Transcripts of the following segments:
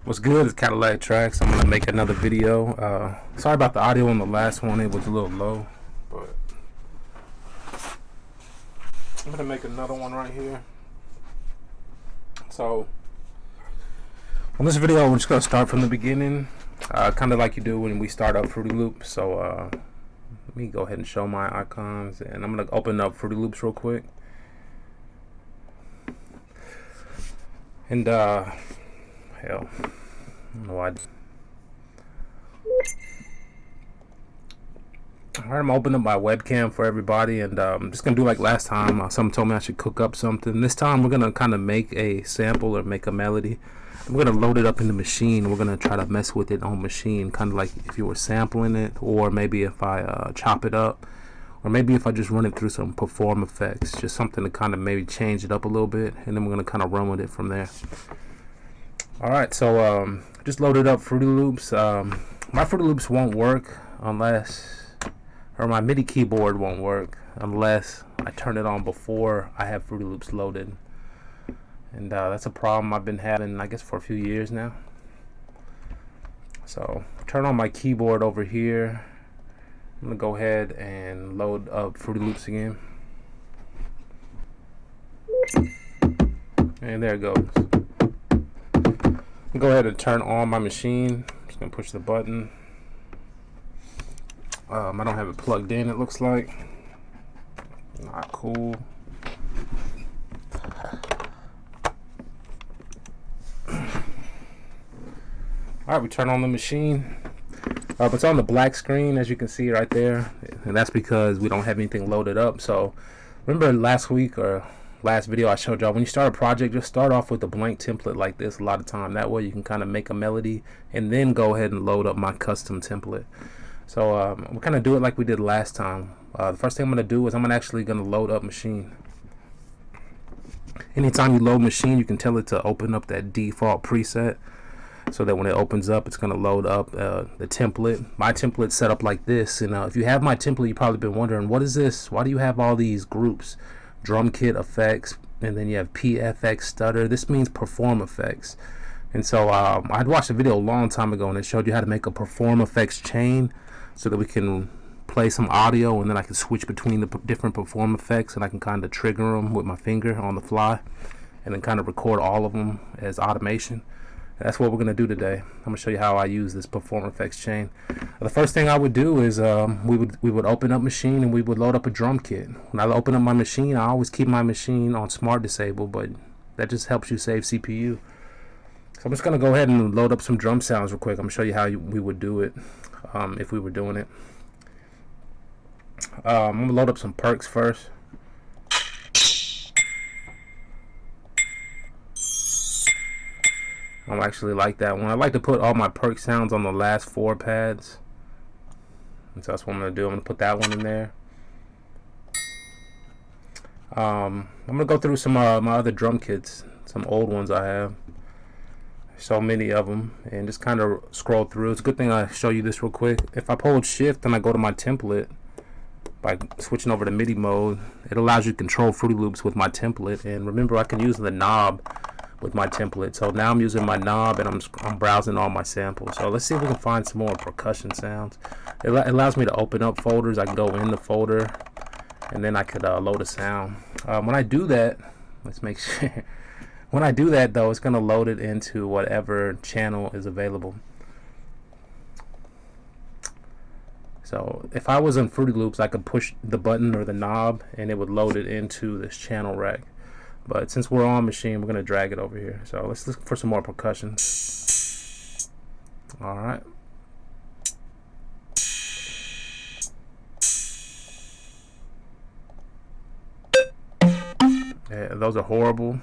What's good? It's CADILLAKTRACKZ. I'm gonna make another video. Sorry about the audio on the last one; it was a little low, but I'm gonna make another one right here. So, on this video, we're just gonna start from the beginning, kind of like you do when we start up Fruity Loops. So, let me go ahead and show my icons, and I'm gonna open up Fruity Loops real quick. And hell, I don't know why. Alright, I'm gonna open up my webcam for everybody, and I'm just gonna do like last time. Someone told me I should cook up something. This time we're gonna kind of make a sample or make a melody. I'm gonna load it up in the Maschine. We're gonna try to mess with it on Maschine, kind of like if you were sampling it, or maybe if I chop it up, or maybe if I just run it through some perform effects, just something to kind of maybe change it up a little bit, and then we're gonna kind of run with it from there. Alright, so just loaded up Fruity Loops. My Fruity Loops won't work unless, or my MIDI keyboard won't work unless I turn it on before I have Fruity Loops loaded. And that's a problem I've been having, I guess, for a few years now. So turn on my keyboard over here. I'm gonna go ahead and load up Fruity Loops again. And there it goes. Go ahead and turn on my Maschine. Just gonna push the button. I don't have it plugged in, it looks like. Not cool. Alright, we turn on the Maschine. It's on the black screen, as you can see right there, and that's because we don't have anything loaded up. So remember last week or last video I showed y'all, when you start a project, just start off with a blank template like this a lot of time. That way you can kind of make a melody and then go ahead and load up my custom template. So we'll kind of do it like we did last time. The first thing I'm going to do is I'm actually going to load up Maschine. Anytime you load Maschine, you can tell it to open up that default preset, so that when it opens up, it's going to load up the template. My template's set up like this, and if you have my template, you've probably been wondering, what is this? Why do you have all these groups? Drum kit effects, and then you have PFX stutter. This means perform effects. And so I'd watched a video a long time ago, and it showed you how to make a perform effects chain so that we can play some audio, and then I can switch between the different perform effects, and I can kind of trigger them with my finger on the fly, and then kind of record all of them as automation. That's what we're going to do today. I'm going to show you how I use this perform effects chain. The first thing I would do is we would open up Maschine, and we would load up a drum kit. When I open up my Maschine, I always keep my Maschine on smart disable, but that just helps you save CPU. So I'm just going to go ahead and load up some drum sounds real quick. I'm going to show you how we would do it if we were doing it. I'm going to load up some perks first. I don't actually like that one. I like to put all my perk sounds on the last 4 pads. And so that's what I'm going to do. I'm going to put that one in there. I'm going to go through some my other drum kits, some old ones I have. So many of them, and just kind of scroll through. It's a good thing I show you this real quick. If I hold shift and I go to my template, by switching over to MIDI mode, it allows you to control Fruity Loops with my template. And remember, I can use the knob with my template. So now I'm using my knob, and I'm browsing all my samples. So let's see if we can find some more percussion sounds. It allows me to open up folders. I can go in the folder, and then I could load a sound. When I do that, let's make sure. When I do that though, it's going to load it into whatever channel is available. So if I was in Fruity Loops, I could push the button or the knob, and it would load it into this channel rack. But since we're on Maschine, we're going to drag it over here. So let's look for some more percussion. Alright. Yeah, those are horrible.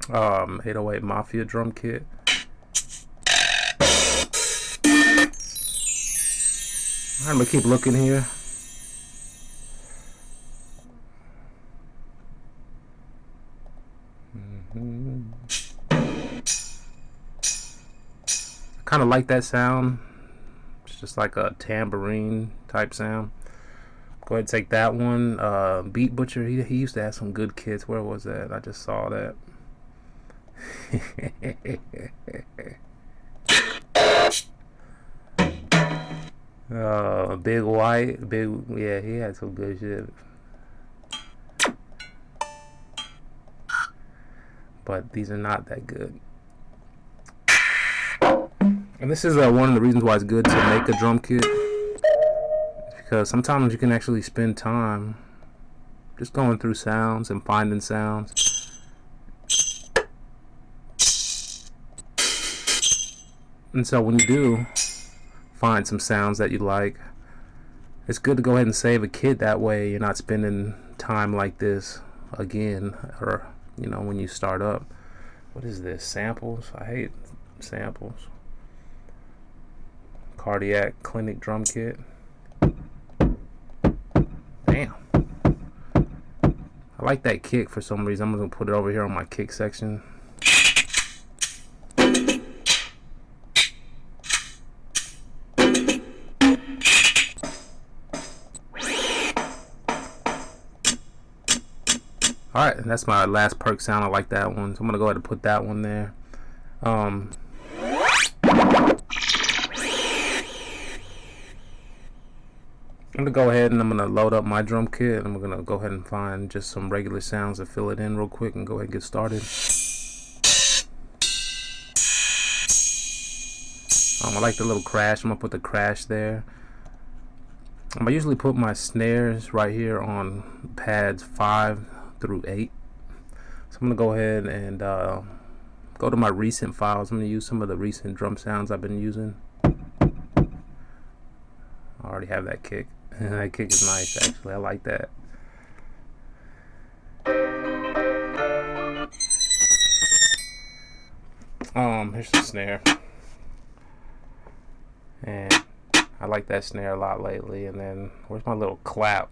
808 Mafia drum kit. I'm going to keep looking here. I kind of like that sound. It's just like a tambourine type sound. Go ahead and take that one. Beat Butcher, he used to have some good kits. Where was that? I just saw that. Big White, yeah, he had some good shit. But these are not that good. And this is one of the reasons why it's good to make a drum kit, because sometimes you can actually spend time just going through sounds and finding sounds. And so when you do find some sounds that you like, it's good to go ahead and save a kit. That way you're not spending time like this again, or you know, when you start up. What is this? Samples? I hate samples. Cardiac Clinic drum kit. Damn. I like that kick for some reason. I'm gonna put it over here on my kick section. Alright, and that's my last perk sound. I like that one, so I'm gonna go ahead and put that one there. I'm gonna go ahead and I'm gonna load up my drum kit, and I'm gonna go ahead and find just some regular sounds to fill it in real quick and go ahead and get started. I like the little crash. I'm gonna put the crash there. I usually put my snares right here on pads 5 through 8. So I'm gonna go ahead and go to my recent files. I'm gonna use some of the recent drum sounds I've been using. I already have that kick. That kick is nice, actually. I like that. Here's the snare, and I like that snare a lot lately. And then where's my little clap?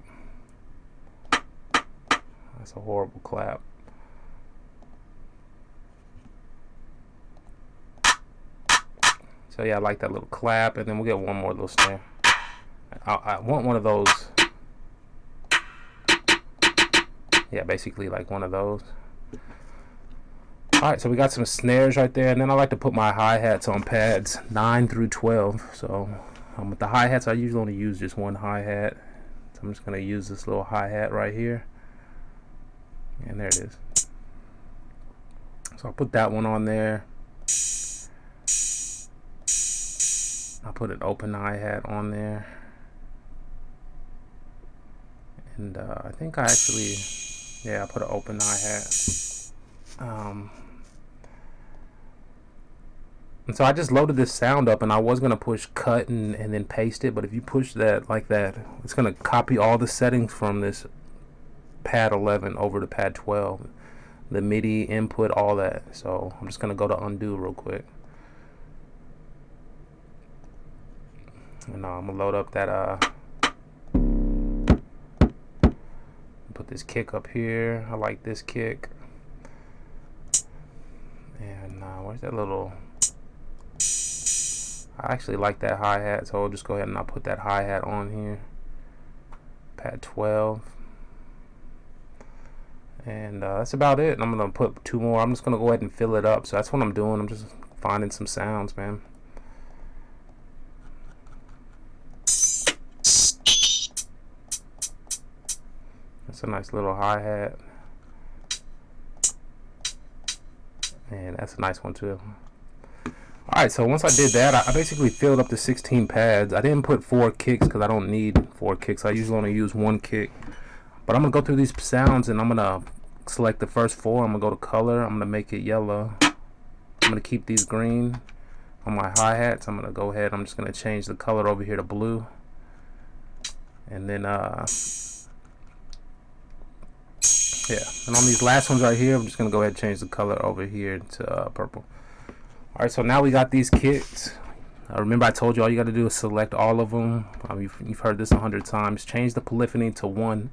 That's a horrible clap. So yeah, I like that little clap, and then we'll get one more little snare. I want one of those. Yeah, basically like one of those. Alright, so we got some snares right there, and then I like to put my hi-hats on pads 9 through 12. So with the hi-hats, I usually only use just one hi-hat. So I'm just going to use this little hi-hat right here. And there it is. So I'll put that one on there. I'll put an open hi-hat on there. And I think I actually, yeah, I put an open hi-hat. And so I just loaded this sound up, and I was going to push cut and then paste it, but if you push that like that, it's going to copy all the settings from this pad 11 over to pad 12, the MIDI input, all that. So I'm just going to go to undo real quick. And I'm going to load up that, put this kick up here. I like this kick. And where's that little... I actually like that hi-hat, so I'll just go ahead and I'll put that hi-hat on here. Pad 12. And that's about it. I'm going to put 2 more. I'm just going to go ahead and fill it up. So that's what I'm doing. I'm just finding some sounds, man. That's a nice little hi-hat. And that's a nice one too. Alright, so once I did that, I basically filled up the 16 pads. I didn't put 4 kicks because I don't need 4 kicks. I usually only use 1 kick. But I'm going to go through these sounds, and I'm going to select the first 4. I'm going to go to color. I'm going to make it yellow. I'm going to keep these green on my hi-hats. I'm going to go ahead. I'm just going to change the color over here to blue. And then, yeah. And on these last ones right here, I'm just going to go ahead and change the color over here to purple. Alright, so now we got these kits. Remember I told you all you got to do is select all of them. You've heard this 100 times. Change the polyphony to 1.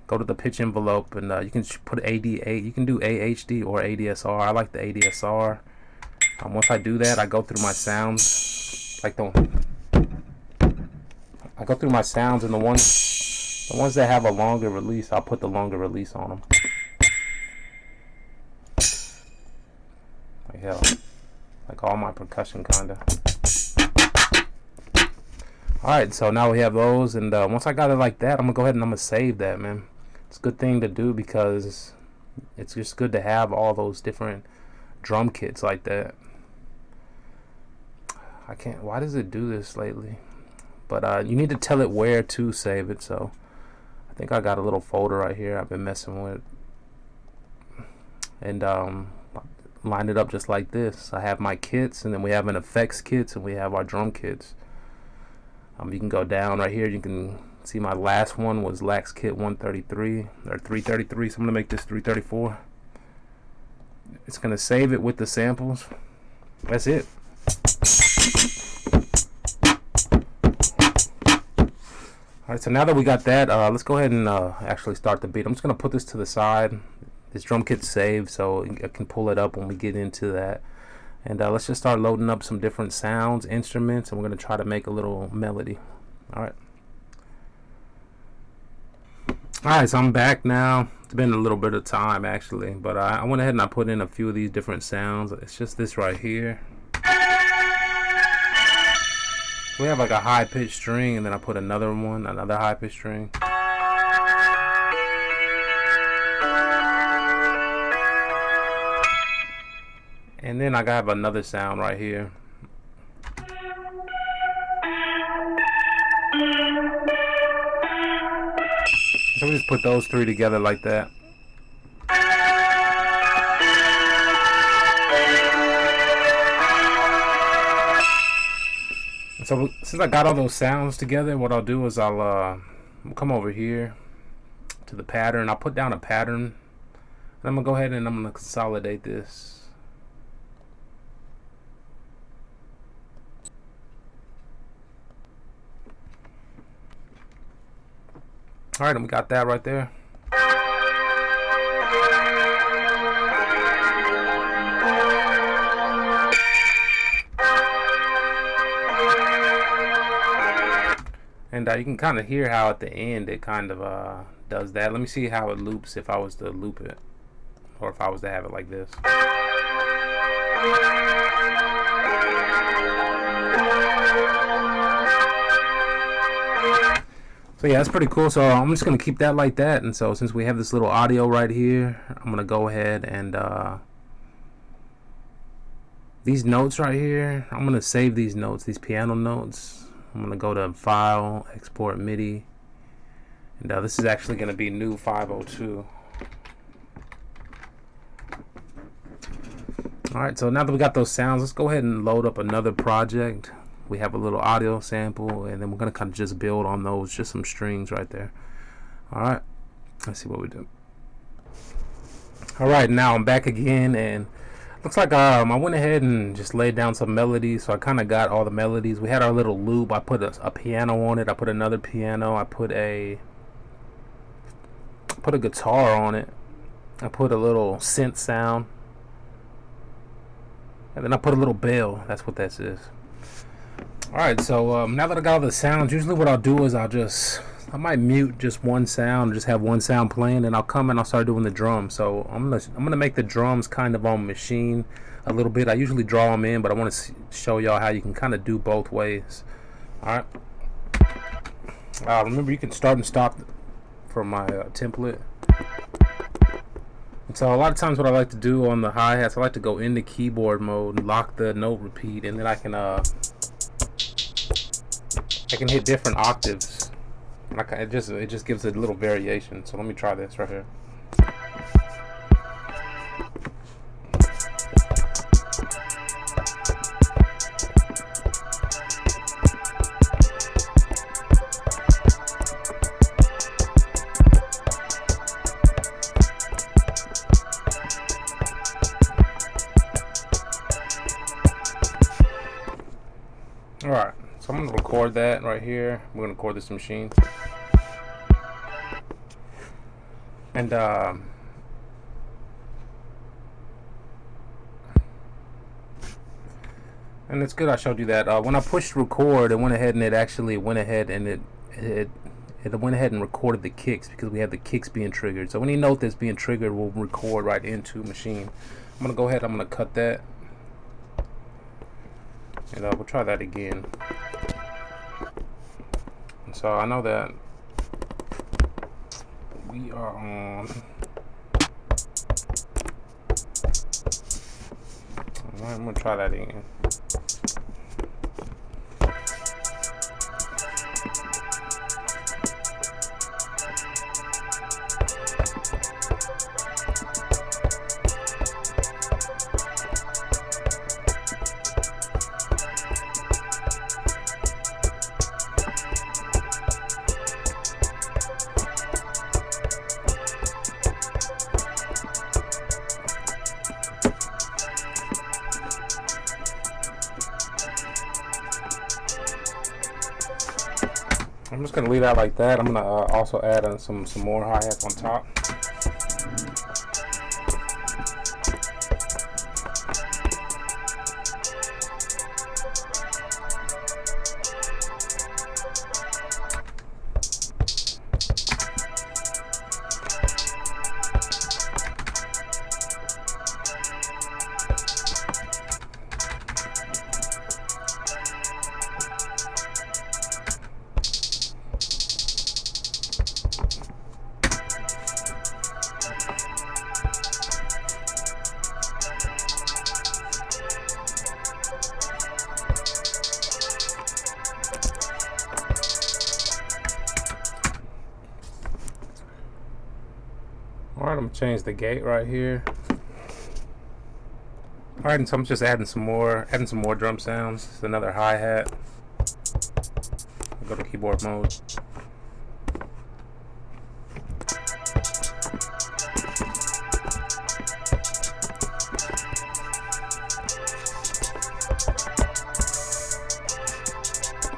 Go to the pitch envelope, and you can put AD8. You can do AHD or ADSR. I like the ADSR. Once I do that, I go through my sounds. I go through my sounds, and the ones that have a longer release, I'll put the longer release on them. like hell, like all my percussion kinda. Alright, so now we have those, and once I got it like that, I'm gonna go ahead and I'm gonna save that, man. It's a good thing to do because it's just good to have all those different drum kits like that. I can't, why does it do this lately? But you need to tell it where to save it, so I think I got a little folder right here I've been messing with, and line it up just like this. I have my kits, and then we have an effects kits, and we have our drum kits. You can go down right here, you can see my last one was Lax Kit 133 or 333, so I'm gonna make this 334. It's gonna save it with the samples. That's it. Alright, so now that we got that, let's go ahead and actually start the beat. I'm just gonna put this to the side. This drum kit's saved, so I can pull it up when we get into that. And let's just start loading up some different sounds, instruments, and we're going to try to make a little melody. Alright. Alright, so I'm back now. It's been a little bit of time, actually. But I went ahead and I put in a few of these different sounds. It's just this right here. We have like a high-pitched string, and then I put another one, another high-pitched string. And then I have another sound right here. So we just put those three together like that. So since I got all those sounds together, what I'll do is I'll come over here to the pattern. I'll put down a pattern, and I'm gonna go ahead and I'm gonna consolidate this. Alright, and we got that right there. And you can kind of hear how at the end it kind of does that. Let me see how it loops if I was to loop it, or if I was to have it like this. So yeah, that's pretty cool. So I'm just gonna keep that like that. And so since we have this little audio right here, I'm gonna go ahead and these notes right here, I'm gonna save these notes, these piano notes. I'm gonna go to File, Export MIDI, and this is actually gonna be new 502. Alright, so now that we got those sounds, let's go ahead and load up another project. We have a little audio sample, and then we're gonna kind of just build on those, just some strings right there. Alright, let's see what we do. Alright, now I'm back again, and looks like I went ahead and just laid down some melodies. So I kind of got all the melodies. We had our little loop. I put a piano on it. I put another piano. I put a guitar on it. I put a little synth sound, and then I put a little bell. That's what this is. Alright, so now that I got all the sounds, usually what I'll do is I might mute just one sound, just have one sound playing, and I'll come and I'll start doing the drums. So I'm gonna make the drums kind of on Maschine a little bit. I usually draw them in, but I want to show y'all how you can kind of do both ways. Alright. Remember, you can start and stop from my template. And so a lot of times what I like to do on the hi-hats, I like to go into keyboard mode and lock the note repeat, and then I can hit different octaves. It just gives a little variation. So let me try this right here. Alright, so I'm going to record that right here. We're going to record this Maschine. And it's good I showed you that. When I pushed record, it went ahead and it actually went ahead and it went ahead and recorded the kicks, because we have the kicks being triggered. So any note that's being triggered will record right into Maschine. I'm going to go ahead, I'm going to cut that. And we'll try that again. And so I know that we are on. Alright, I'm gonna try that again. I'm just gonna leave that like that. I'm gonna also add in some more hi-hats on top. Alright, I'm gonna change the gate right here. Alright, and so I'm just adding some more drum sounds. It's another hi-hat. Go to keyboard mode.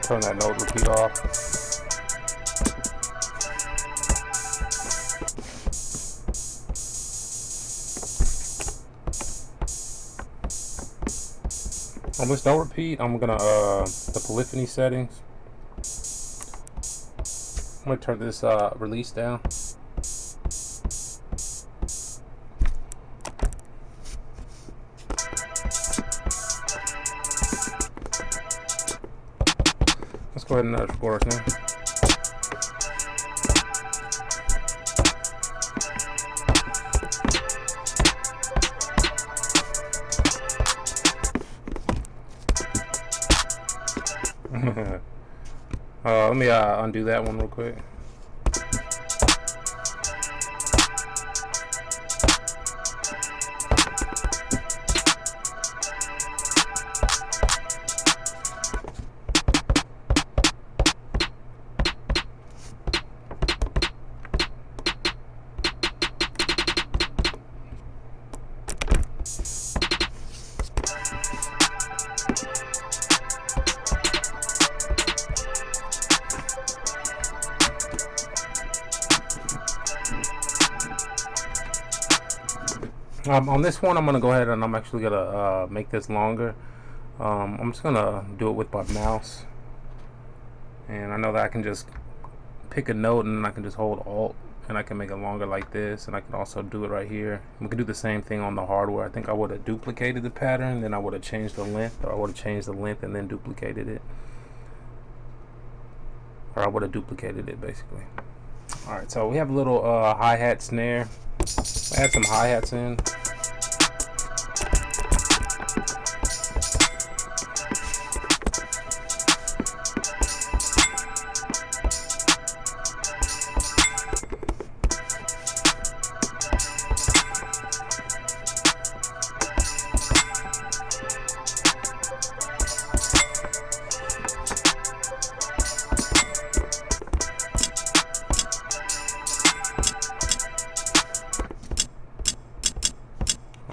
Turn that note repeat off. On this note repeat, I'm gonna the polyphony settings. I'm gonna turn this release down. Let's go ahead and record our thing. Let me undo that one real quick. On this one, I'm gonna go ahead and I'm actually gonna make this longer. I'm just gonna do it with my mouse, and I know that I can just pick a note and then I can just hold Alt and I can make it longer like this, and I can also do it right here. We can do the same thing on the hardware. I think I would have duplicated the pattern, then I would have changed the length, or I would have changed the length and then duplicated it, or I would have duplicated it basically. Alright, so we have a little hi-hat snare. Add some hi-hats in.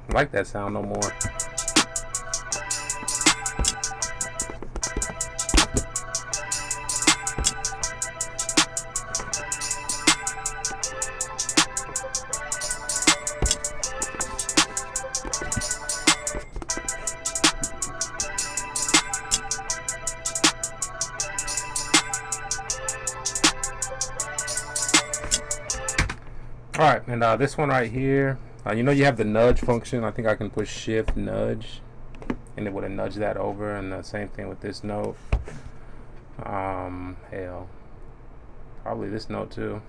I like that sound no more. Alright, and this one right here, you know you have the nudge function. I think I can push shift nudge, and it would have nudged that over. And the same thing with this note. Hell, probably this note too.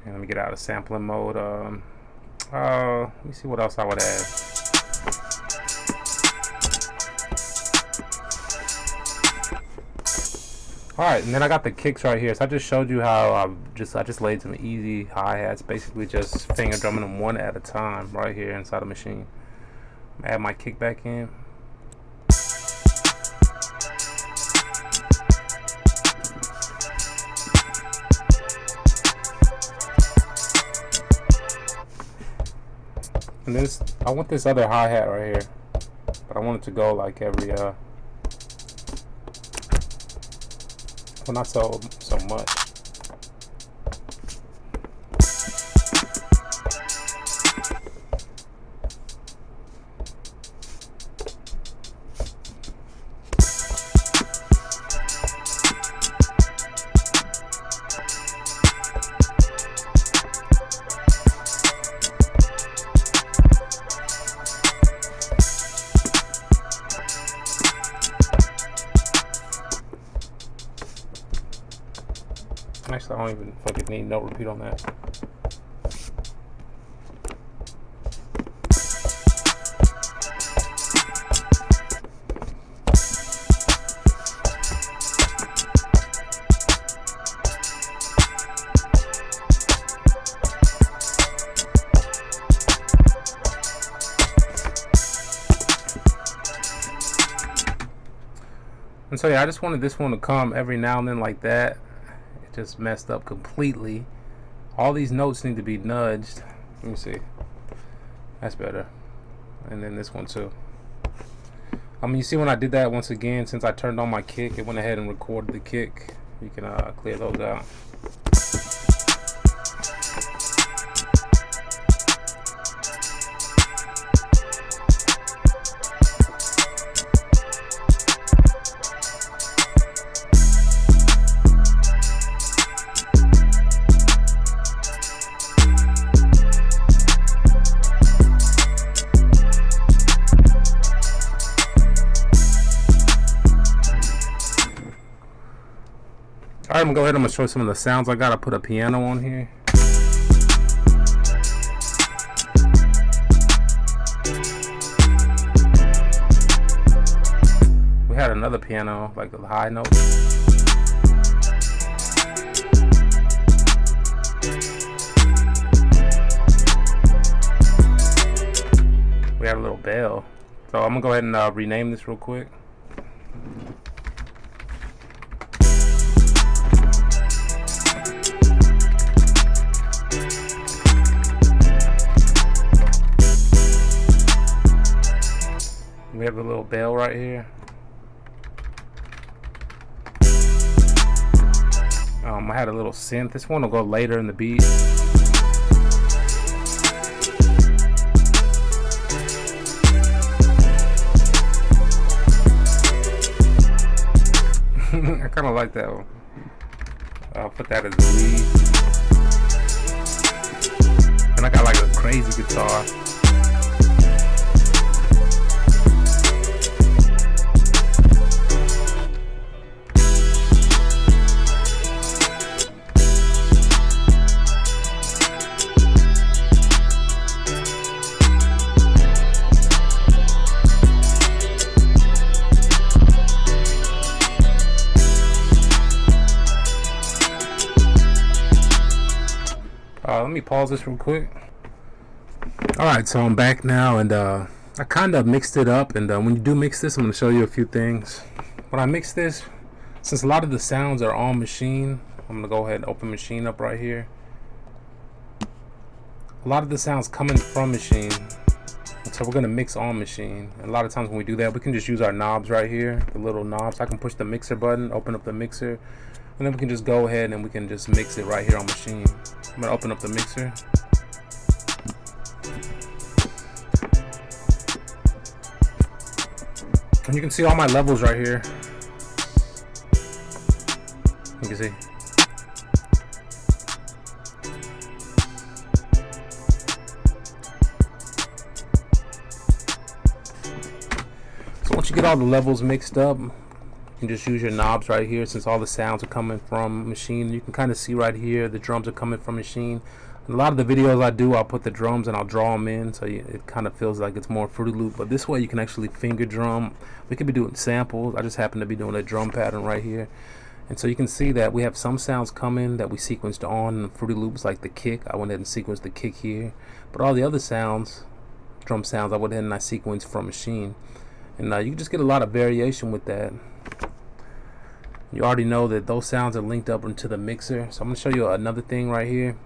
And let me get out of sampling mode. Let me see what else I would add. Alright, and then I got the kicks right here. So I just showed you how I just laid some easy hi-hats, basically just finger drumming them one at a time right here inside the machine. Add my kick back in. And this, I want this other hi-hat right here, but I want it to go like every well, not so much. Actually, I don't even fucking need no repeat on that. And so yeah, I just wanted this one to come every now and then like that. Just messed up completely. All these notes need to be nudged. Let me see. That's better. And then this one too. You see when I did that once again, since I turned on my kick, it went ahead and recorded the kick. You can clear those out. Alright, I'm gonna go ahead and I'm gonna show some of the sounds I got. I put a piano on here. We had another piano, like the high note. We had a little bell. So I'm gonna go ahead and rename this real quick. We have a little bell right here. I had a little synth. This one will go later in the beat. I kind of like that one. I'll put that as the lead. And I got like a crazy guitar. Let me pause this real quick. Alright, so I'm back now, and I kind of mixed it up, and when you do mix this, I'm going to show you a few things. When I mix this, since a lot of the sounds are on Maschine, I'm going to go ahead and open Maschine up right here. A lot of the sounds coming from Maschine, so we're going to mix on Maschine. And a lot of times when we do that, we can just use our knobs right here, the little knobs. I can push the mixer button, open up the mixer, And then we can just go ahead and we can just mix it right here on Maschine. I'm gonna open up the mixer. And you can see all my levels right here. You can see. So once you get all the levels mixed up, you can just use your knobs right here. Since all the sounds are coming from Maschine, you can kind of see right here the drums are coming from Maschine. In a lot of the videos I do, I'll put the drums and I'll draw them in, so it kind of feels like it's more Fruity Loop. But this way you can actually finger drum. We could be doing samples. I just happen to be doing a drum pattern right here. And so you can see that we have some sounds coming that we sequenced on Fruity Loops, like the kick. I went ahead and sequenced the kick here. But all the other sounds, drum sounds, I went ahead and I sequenced from Maschine. And you can just get a lot of variation with that. You already know that those sounds are linked up into the mixer. So I'm going to show you another thing right here.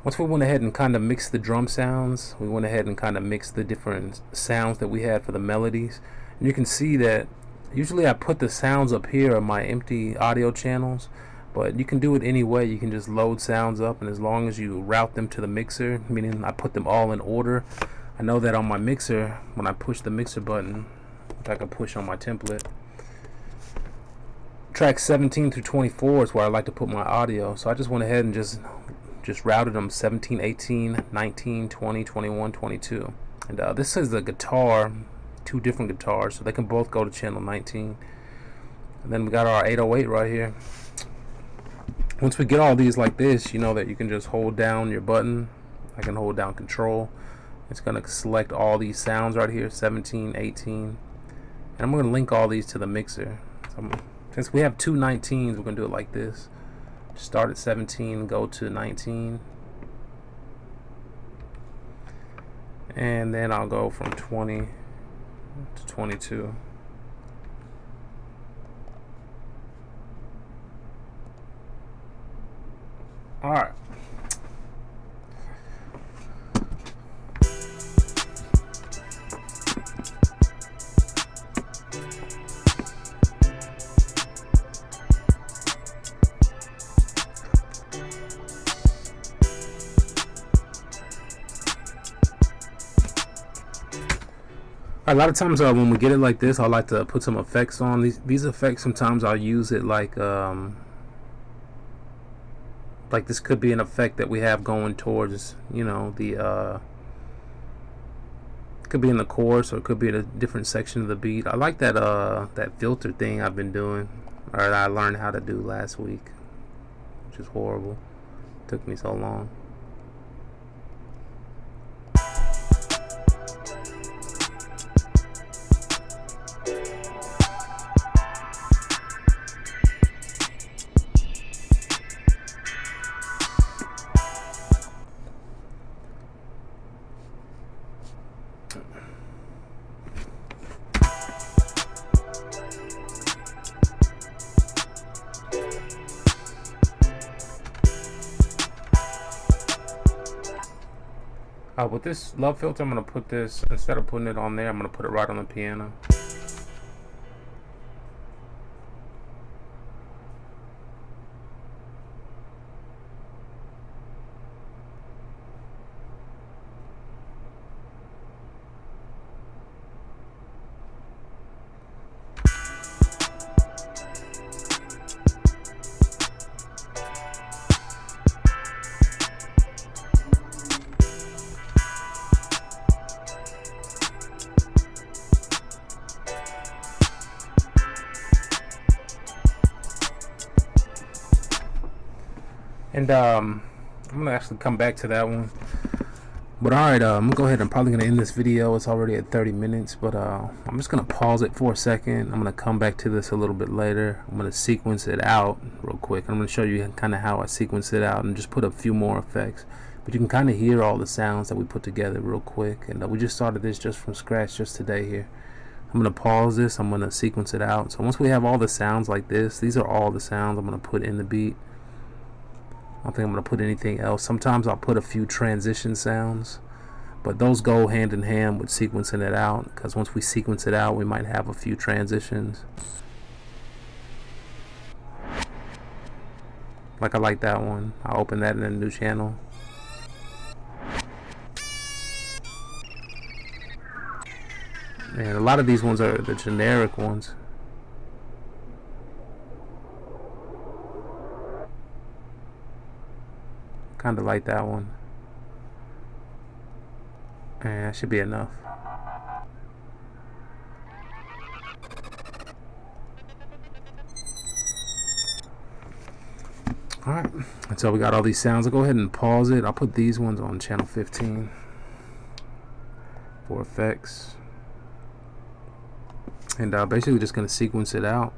Once we went ahead and kind of mixed the drum sounds, we went ahead and kind of mixed the different sounds that we had for the melodies. And you can see that usually I put the sounds up here on my empty audio channels, but you can do it any way. You can just load sounds up, and as long as you route them to the mixer, meaning I put them all in order, I know that on my mixer, when I push the mixer button, which I can push on my template, tracks 17 through 24 is where I like to put my audio. So I just went ahead and just routed them 17, 18, 19, 20, 21, 22. And this is the guitar, two different guitars, so they can both go to channel 19. And then we got our 808 right here. Once we get all these like this, you know that you can just hold down your button. I can hold down control. It's going to select all these sounds right here, 17, 18. And I'm going to link all these to the mixer. So since we have two 19s, we're going to do it like this. Start at 17, go to 19, and then I'll go from 20 to 22. All right. A lot of times when we get it like this, I like to put some effects on these effects. Sometimes I'll use it like this could be an effect that we have going towards, you know, the could be in the chorus, or it could be in a different section of the beat. I like that that filter thing I've been doing, or that I learned how to do last week, which is horrible. It took me so long. With this love filter, I'm going to put this, instead of putting it on there, I'm going to put it right on the piano. And I'm gonna actually come back to that one. But alright, I'm gonna go ahead. I'm probably gonna end this video. It's already at 30 minutes, but I'm just gonna pause it for a second. I'm gonna come back to this a little bit later. I'm gonna sequence it out real quick. I'm gonna show you kind of how I sequence it out and just put a few more effects. But you can kind of hear all the sounds that we put together real quick. And we just started this just from scratch just today here. I'm gonna pause this. I'm gonna sequence it out. So once we have all the sounds like this, these are all the sounds I'm gonna put in the beat. I don't think I'm going to put anything else. Sometimes I'll put a few transition sounds, but those go hand in hand with sequencing it out, because once we sequence it out, we might have a few transitions. Like I like that one. I'll open that in a new channel. And a lot of these ones are the generic ones. Kind of like that one. And that should be enough. Alright, and so we got all these sounds. I'll go ahead and pause it. I'll put these ones on channel 15 for effects. And basically just going to sequence it out.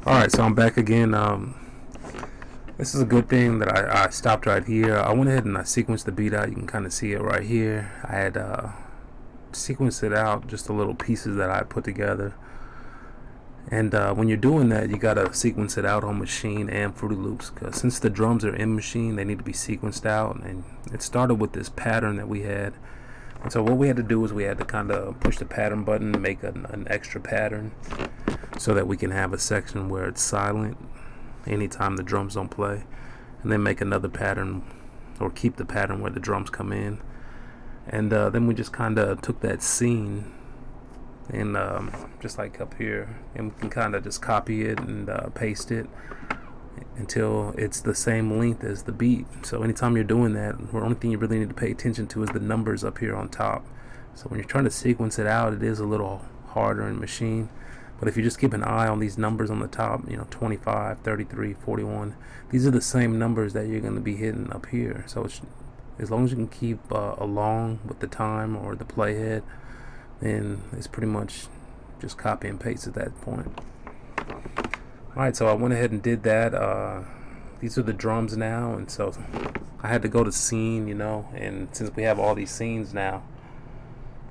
Alright, so I'm back again. This is a good thing that I stopped right here. I went ahead and I sequenced the beat out. You can kind of see it right here. I had sequenced it out, just the little pieces that I put together. And when you're doing that, you gotta sequence it out on Maschine and Fruity Loops, because since the drums are in Maschine, they need to be sequenced out. And it started with this pattern that we had. And so what we had to do is we had to kind of push the pattern button and make an extra pattern, so that we can have a section where it's silent anytime the drums don't play, and then make another pattern, or keep the pattern where the drums come in. And then we just kind of took that scene and just like up here, and we can kind of just copy it and paste it until it's the same length as the beat. So anytime you're doing that, the only thing you really need to pay attention to is the numbers up here on top. So when you're trying to sequence it out, it is a little harder in Maschine. But if you just keep an eye on these numbers on the top, 25, 33, 41, these are the same numbers that you're going to be hitting up here. So it's, as long as you can keep along with the time or the playhead, then it's pretty much just copy and paste at that point. Alright, so I went ahead and did that. These are the drums now, and so I had to go to scene, and since we have all these scenes now,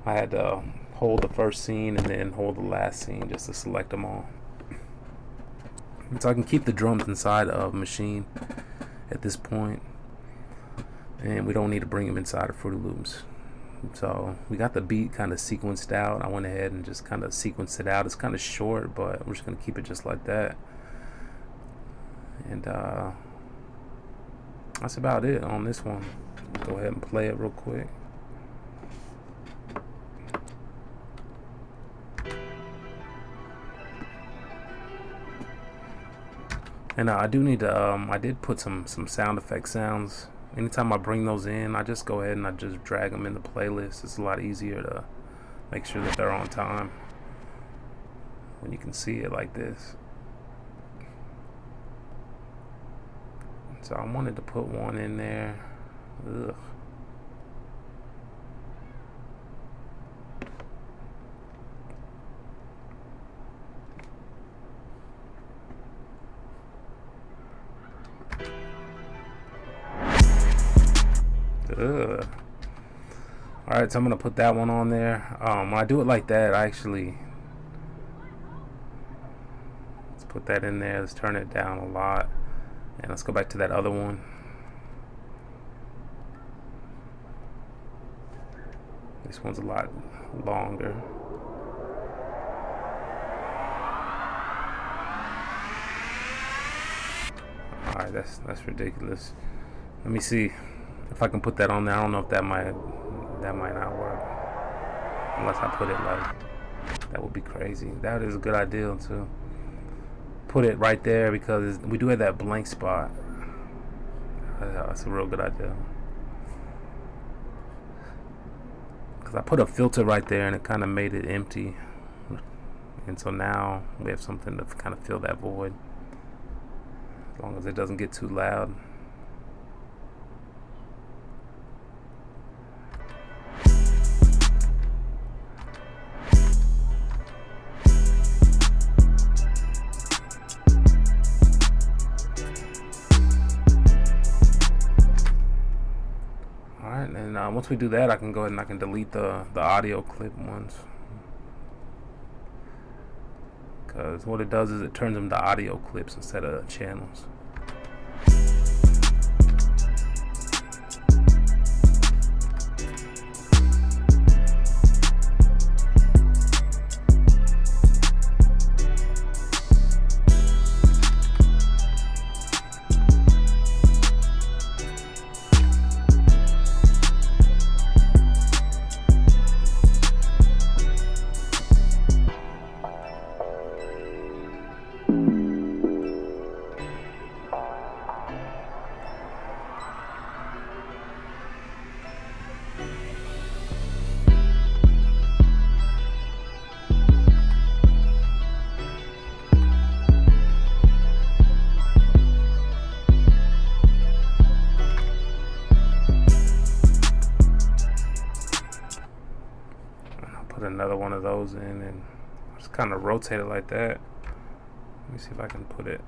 I had to hold the first scene and then hold the last scene just to select them all. And so I can keep the drums inside of Maschine at this point, and we don't need to bring them inside of Fruity Loops. So we got the beat kind of sequenced out. I went ahead and just kind of sequenced it out. It's kind of short, but we're just going to keep it just like that. And that's about it on this one. Go ahead and play it real quick. And I do need to, I did put some sound effect sounds. Anytime I bring those in, I just go ahead and I just drag them in the playlist. It's a lot easier to make sure that they're on time when you can see it like this. So I wanted to put one in there. Ugh. Alright, so I'm gonna put that one on there. When I do it like that, let's put that in there. Let's turn it down a lot, and let's go back to that other one. This one's a lot longer. Alright, that's ridiculous. Let me see if I can put that on there. I don't know if that might not work unless I put it like that. Would be crazy. That is a good idea to put it right there, because we do have that blank spot. That's a real good idea, because I put a filter right there and it kind of made it empty. And so now we have something to kind of fill that void, as long as it doesn't get too loud. Alright, and once we do that, I can go ahead and I can delete the audio clip ones. Because what it does is it turns them to audio clips instead of channels. Put another one of those in and just kind of rotate it like that. Let me see if I can put it.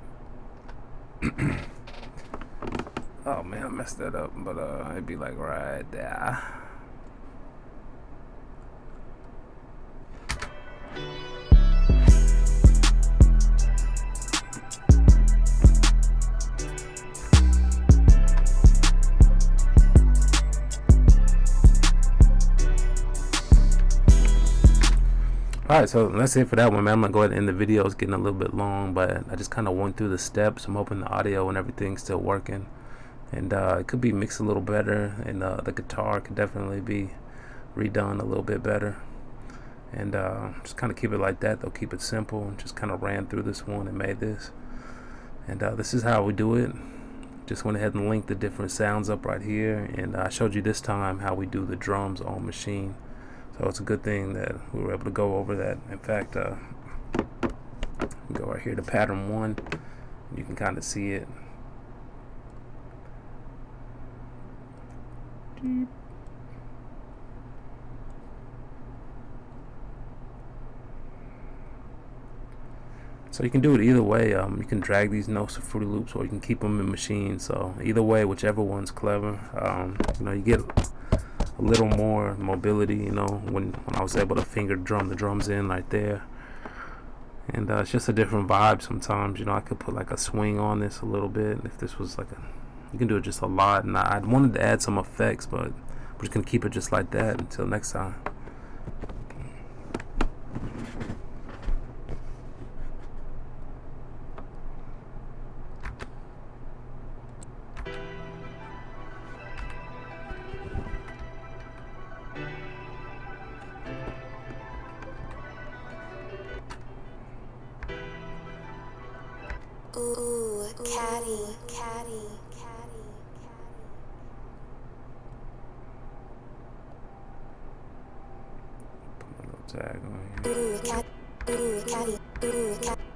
Oh man, I messed that up, but it'd be like right there. Alright, so that's it for that one, man. I'm gonna go ahead and end the video. It's getting a little bit long, but I just kind of went through the steps. I'm hoping the audio and everything's still working, and it could be mixed a little better, and the guitar could definitely be redone a little bit better. And just kind of keep it like that. They'll keep it simple. Just kind of ran through this one and made this, and this is how we do it. Just went ahead and linked the different sounds up right here, and I showed you this time how we do the drums on Maschine. So it's a good thing that we were able to go over that. In fact, go right here to pattern 1. You can kind of see it. So you can do it either way. You can drag these notes to Fruity Loops, or you can keep them in Maschine. So either way, whichever one's clever. You know, you get a little more mobility, you know, when I was able to finger drum the drums in right there. And it's just a different vibe sometimes. You know, I could put like a swing on this a little bit if this was like you can do it just a lot. And I wanted to add some effects, but we're just gonna keep it just like that until next time. Ooh, caddy. Put a little tag on here. Ooh, caddy.